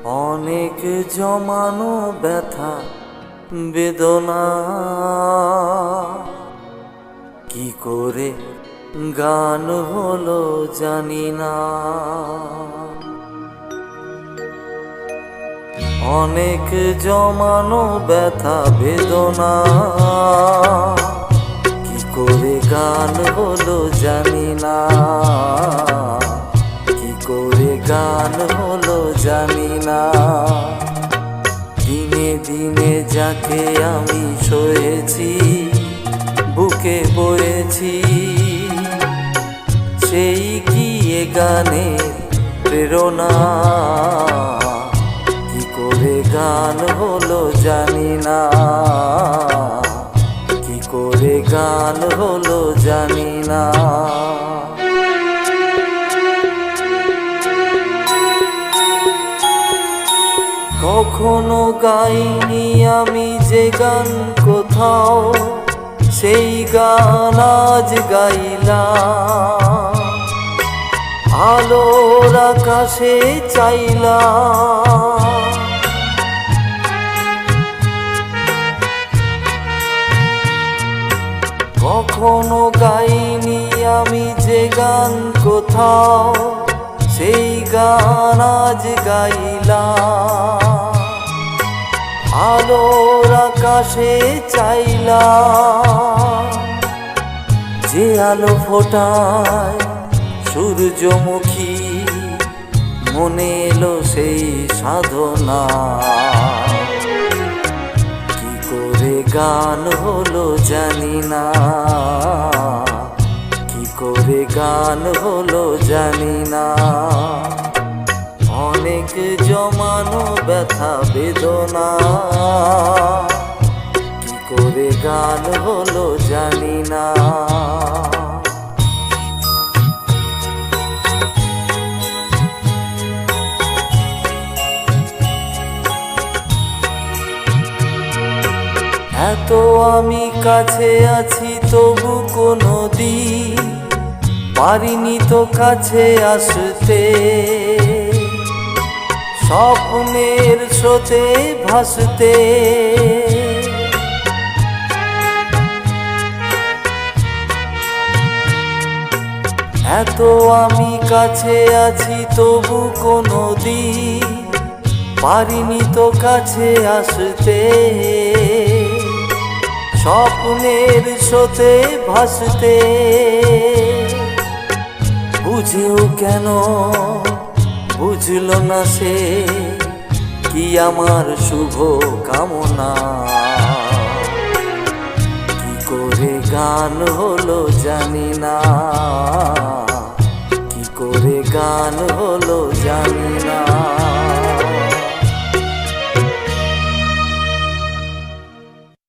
অনেক জমানো ব্যথা বেদনা কি করে গান হলো জানি না। অনেক জমানো ব্যথা বেদনা কি করে গান হলো জানি না। কি করে গান হলো জানি না। দিনে দিনে যাকে আমি সয়েছি বুকে বয়েছি, সেই কি এ গানের প্রেরণা। কি করে গান হলো জানি না। কি করে গান হলো জানি না। কখনো গাইনি আমি যে গান কোথাও, সেই গান আজ গাইলাম। আলোর আকাশে চাইলাম, কখনো গাইনি আমি যে গান কোথাও, সেই গান আজ গাইলাম। আলোর আকাশে চাইলাম, যে আলো ফোটায় সূর্যমুখী, মনে এলো সেই সাধনা। কি করে গান হলো জানি না। কি করে গান হলো জানি না। অনেক জমানো ব্যথা বেদনা কি করে গান হলো জানি না। এত আমি কাছে আছি তবু কোনো দিন পারিনি তো কাছে আসতে। স্বপ্নের স্রোতে ভাসতে, এত আমি কাছে আছি তবু কোনো দিন পারিনি তো কাছে আসতে। স্বপ্নের স্রোতে ভাসতে, বুঝেও কেন বুঝলো না সে কি আমার শুভ কামনা। কি করে গান হলো জানি না। কি করে গান হলো জানি